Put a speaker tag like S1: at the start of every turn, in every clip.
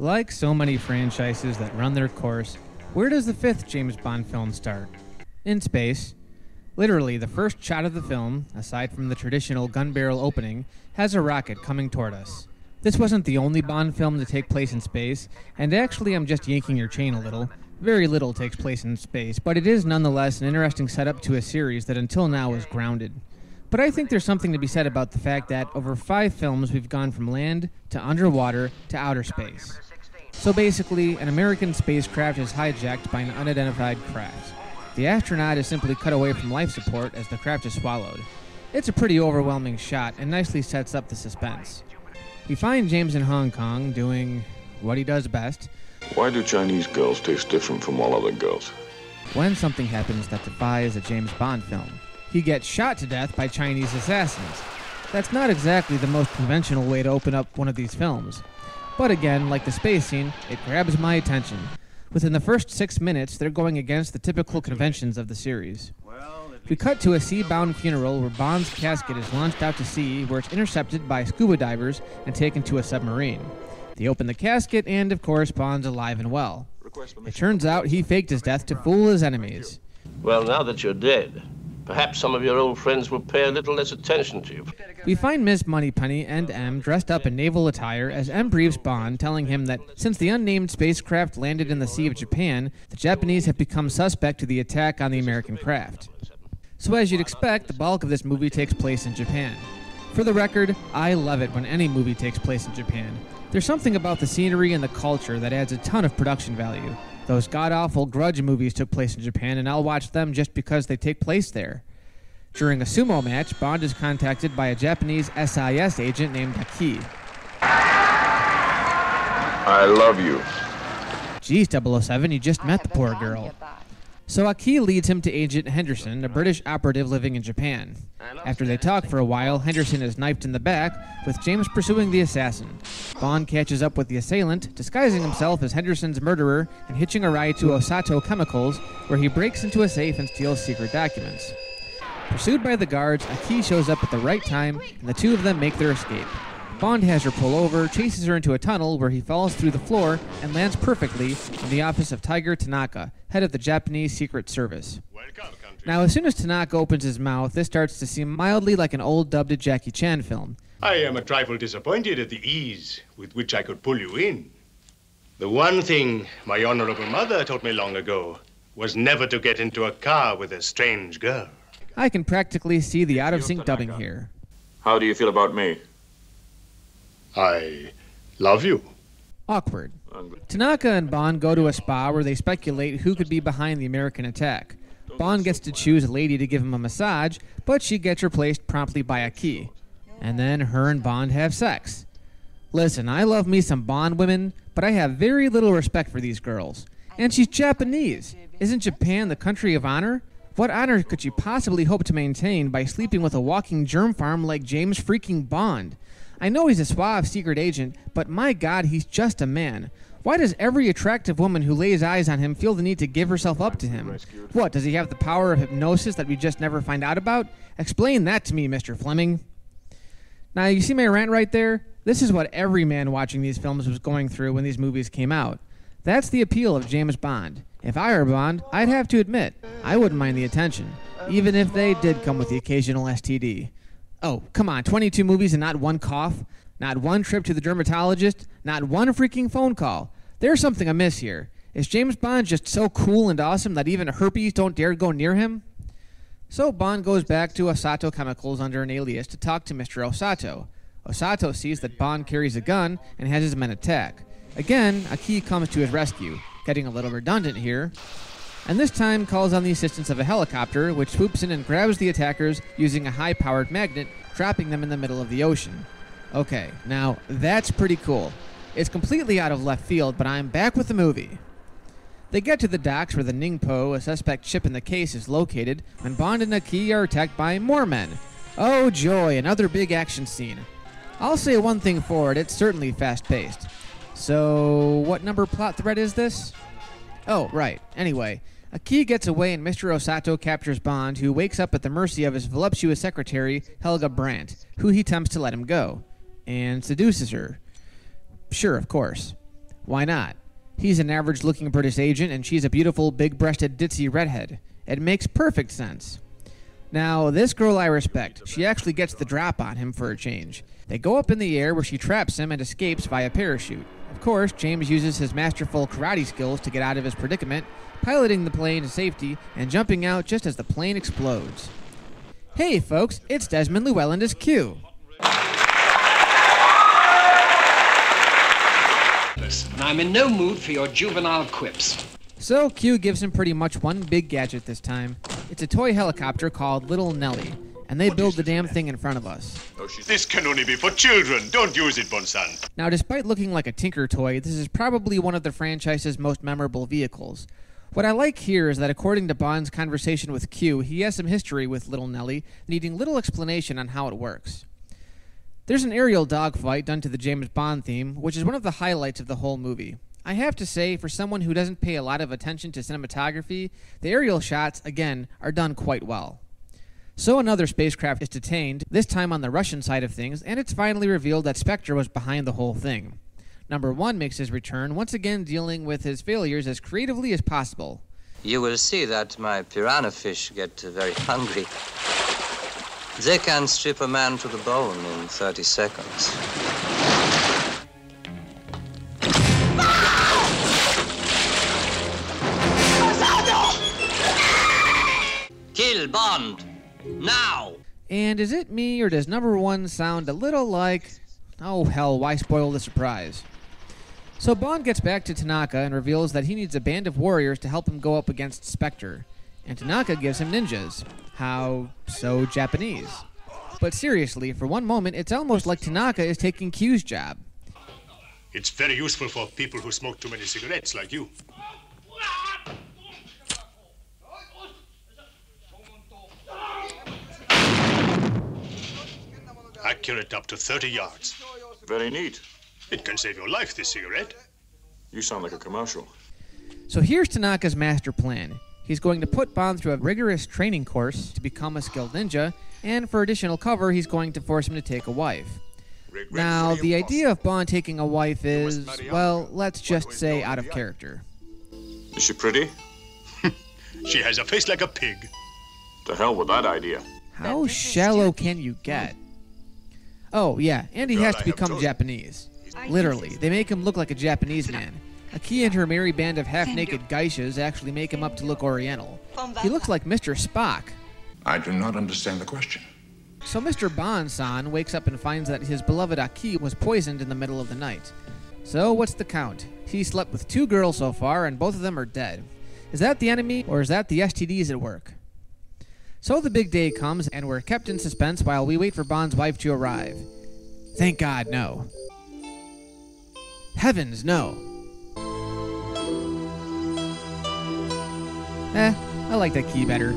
S1: Like so many franchises that run their course, where does the fifth James Bond film start? In space. Literally, the first shot of the film, aside from the traditional gun barrel opening, has a rocket coming toward us. This wasn't the only Bond film to take place in space, and actually I'm just yanking your chain a little. Very little takes place in space, but it is nonetheless an interesting setup to a series that until now was grounded. But I think there's something to be said about the fact that over 5 films we've gone from land to underwater to outer space. So basically, an American spacecraft is hijacked by an unidentified craft. The astronaut is simply cut away from life support as the craft is swallowed. It's a pretty overwhelming shot and nicely sets up the suspense. We find James in Hong Kong doing what he does best.
S2: Why do Chinese girls taste different from all other girls?
S1: When something happens that defies a James Bond film. He gets shot to death by Chinese assassins. That's not exactly the most conventional way to open up one of these films. But again, like the space scene, it grabs my attention. Within the first 6 minutes, they're going against the typical conventions of the series. We cut to a sea-bound funeral where Bond's casket is launched out to sea, where it's intercepted by scuba divers and taken to a submarine. They open the casket, and of course, Bond's alive and well. It turns out he faked his death to fool his enemies.
S3: Well, now that you're dead, perhaps some of your old friends will pay a little less attention to you.
S1: We find Miss Moneypenny and M dressed up in naval attire as M briefs Bond, telling him that since the unnamed spacecraft landed in the Sea of Japan, the Japanese have become suspect to the attack on the American craft. So as you'd expect, the bulk of this movie takes place in Japan. For the record, I love it when any movie takes place in Japan. There's something about the scenery and the culture that adds a ton of production value. Those god-awful Grudge movies took place in Japan, and I'll watch them just because they take place there. During a sumo match, Bond is contacted by a Japanese SIS agent named Aki.
S2: I love you.
S1: Geez, 007, you just met the poor girl. So Aki leads him to Agent Henderson, a British operative living in Japan. After they talk for a while, Henderson is knifed in the back, with James pursuing the assassin. Bond catches up with the assailant, disguising himself as Henderson's murderer and hitching a ride to Osato Chemicals, where he breaks into a safe and steals secret documents. Pursued by the guards, Aki shows up at the right time, and the two of them make their escape. Bond has her pull over, chases her into a tunnel where he falls through the floor and lands perfectly in the office of Tiger Tanaka, head of the Japanese Secret Service. Now, as soon as Tanaka opens his mouth, this starts to seem mildly like an old dubbed Jackie Chan film.
S4: I am a trifle disappointed at the ease with which I could pull you in. The one thing my honorable mother taught me long ago was never to get into a car with a strange girl.
S1: I can practically see the out-of-sync dubbing here.
S2: How do you feel about me?
S4: I love you.
S1: Awkward. Tanaka and Bond go to a spa where they speculate who could be behind the American attack. Bond gets to choose a lady to give him a massage, but she gets replaced promptly by Aki. And then her and Bond have sex. Listen, I love me some Bond women, but I have very little respect for these girls. And she's Japanese. Isn't Japan the country of honor? What honor could you possibly hope to maintain by sleeping with a walking germ farm like James freaking Bond? I know he's a suave secret agent, but my God, he's just a man. Why does every attractive woman who lays eyes on him feel the need to give herself up to him? What, does he have the power of hypnosis that we just never find out about? Explain that to me, Mr. Fleming. Now, you see my rant right there? This is what every man watching these films was going through when these movies came out. That's the appeal of James Bond. If I were Bond, I'd have to admit, I wouldn't mind the attention, even if they did come with the occasional STD. Oh, come on, 22 movies and not one cough? Not one trip to the dermatologist? Not one freaking phone call? There's something amiss here. Is James Bond just so cool and awesome that even herpes don't dare go near him? So Bond goes back to Osato Chemicals under an alias to talk to Mr. Osato. Osato sees that Bond carries a gun and has his men attack. Again, Aki comes to his rescue, getting a little redundant here, and this time calls on the assistance of a helicopter, which swoops in and grabs the attackers using a high-powered magnet, trapping them in the middle of the ocean. Okay, now that's pretty cool. It's completely out of left field, but I'm back with the movie. They get to the docks where the Ningpo, a suspect ship in the case, is located, when Bond and Aki are attacked by more men. Oh joy, another big action scene. I'll say one thing for it, it's certainly fast-paced. So, what number plot thread is this? Oh, right. Anyway, Aki gets away and Mr. Osato captures Bond, who wakes up at the mercy of his voluptuous secretary, Helga Brandt, who he tempts to let him go, and seduces her. Sure, of course. Why not? He's an average-looking British agent, and she's a beautiful, big-breasted, ditzy redhead. It makes perfect sense. Now, this girl I respect. She actually gets the drop on him for a change. They go up in the air where she traps him and escapes via parachute. Of course, James uses his masterful karate skills to get out of his predicament, piloting the plane to safety and jumping out just as the plane explodes. Hey folks, it's Desmond Llewellyn as Q.
S5: And I'm in no mood for your juvenile quips.
S1: So Q gives him pretty much one big gadget this time. It's a toy helicopter called Little Nellie, and they build the damn thing in front of us.
S4: This can only be for children. Don't use it, Bonsan.
S1: Now, despite looking like a Tinker toy, this is probably one of the franchise's most memorable vehicles. What I like here is that according to Bond's conversation with Q, he has some history with Little Nellie, needing little explanation on how it works. There's an aerial dogfight done to the James Bond theme, which is one of the highlights of the whole movie. I have to say, for someone who doesn't pay a lot of attention to cinematography, the aerial shots, again, are done quite well. So another spacecraft is detained, this time on the Russian side of things, and it's finally revealed that Spectre was behind the whole thing. Number 1 makes his return, once again dealing with his failures as creatively as possible.
S6: You will see that my piranha fish get very hungry. They can strip a man to the bone in 30 seconds. Kill Bond! Now!
S1: And is it me, or does number 1 sound a little like... Oh hell, why spoil the surprise? So Bond gets back to Tanaka and reveals that he needs a band of warriors to help him go up against Spectre. And Tanaka gives him ninjas. How so Japanese? But seriously, for one moment, it's almost like Tanaka is taking Q's job.
S4: It's very useful for people who smoke too many cigarettes like you. Accurate up to 30 yards.
S2: Very neat.
S4: It can save your life, this cigarette.
S2: You sound like a commercial.
S1: So here's Tanaka's master plan. He's going to put Bond through a rigorous training course to become a skilled ninja, and for additional cover, he's going to force him to take a wife. Now, the idea of Bond taking a wife is, well, let's just say out of character.
S2: Is she pretty?
S4: She has a face like a pig.
S2: To hell with that idea.
S1: How shallow can you get? Oh, yeah, and he has to become Japanese. Literally, they make him look like a Japanese man. Aki and her merry band of half-naked geishas actually make him up to look oriental. He looks like Mr. Spock.
S7: I do not understand the question.
S1: So Mr. Bond-san wakes up and finds that his beloved Aki was poisoned in the middle of the night. So what's the count? He slept with 2 girls so far, and both of them are dead. Is that the enemy, or is that the STDs at work? So the big day comes, and we're kept in suspense while we wait for Bond's wife to arrive. Thank God, no. Heavens, no. I like that key better.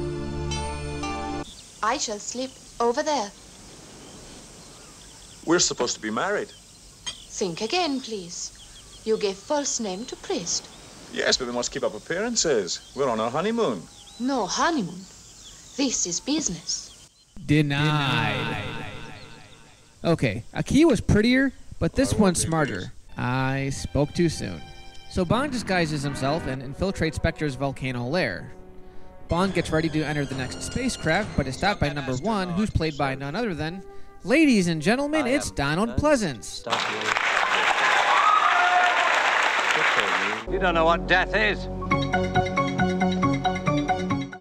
S8: I shall sleep over there.
S2: We're supposed to be married.
S8: Think again, please. You gave false name to priest.
S2: Yes, but we must keep up appearances. We're on our honeymoon.
S8: No honeymoon. This is business.
S1: Denied. Okay, Aki was prettier, but this one's smarter. I spoke too soon. So Bond disguises himself and infiltrates Spectre's volcano lair. Bond gets ready to enter the next spacecraft, but is stopped by number 1, who's played by none other than... Ladies and gentlemen, it's Donald Pleasance.
S5: You don't know what death is.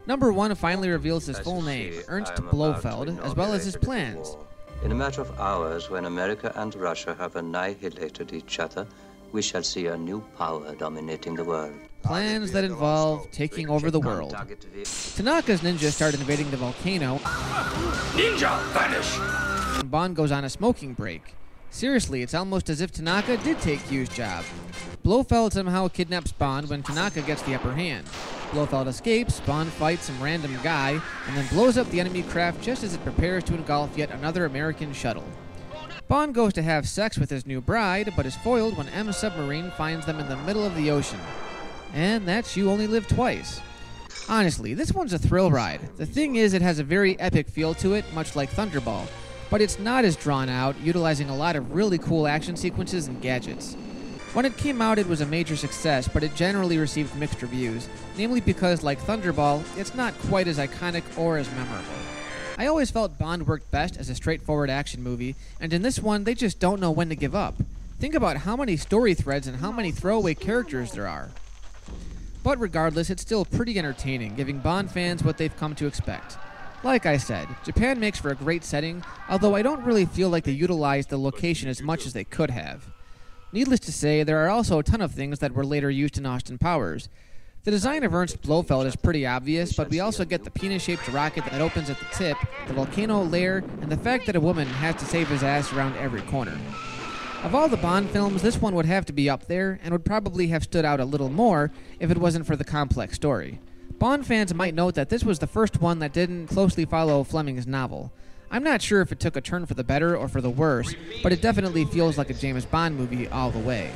S1: Number 1 finally reveals his full name, Ernst Blofeld, as well as his plans.
S6: In a matter of hours, when America and Russia have annihilated each other, we shall see a new power dominating the world.
S1: Plans that involve taking over the world. Tanaka's ninjas start invading the volcano.
S5: Ninja, vanish!
S1: And Bond goes on a smoking break. Seriously, it's almost as if Tanaka did take Q's job. Blofeld somehow kidnaps Bond when Tanaka gets the upper hand. Blofeld escapes, Bond fights some random guy, and then blows up the enemy craft just as it prepares to engulf yet another American shuttle. Bond goes to have sex with his new bride, but is foiled when M's submarine finds them in the middle of the ocean. And that's You Only Live Twice. Honestly, this one's a thrill ride. The thing is, it has a very epic feel to it, much like Thunderball, but it's not as drawn out, utilizing a lot of really cool action sequences and gadgets. When it came out, it was a major success, but it generally received mixed reviews, namely because, like Thunderball, it's not quite as iconic or as memorable. I always felt Bond worked best as a straightforward action movie, and in this one, they just don't know when to give up. Think about how many story threads and how many throwaway characters there are. But regardless, it's still pretty entertaining, giving Bond fans what they've come to expect. Like I said, Japan makes for a great setting, although I don't really feel like they utilized the location as much as they could have. Needless to say, there are also a ton of things that were later used in Austin Powers. The design of Ernst Blofeld is pretty obvious, but we also get the penis-shaped rocket that opens at the tip, the volcano lair, and the fact that a woman has to save his ass around every corner. Of all the Bond films, this one would have to be up there, and would probably have stood out a little more if it wasn't for the complex story. Bond fans might note that this was the first one that didn't closely follow Fleming's novel. I'm not sure if it took a turn for the better or for the worse, but it definitely feels like a James Bond movie all the way.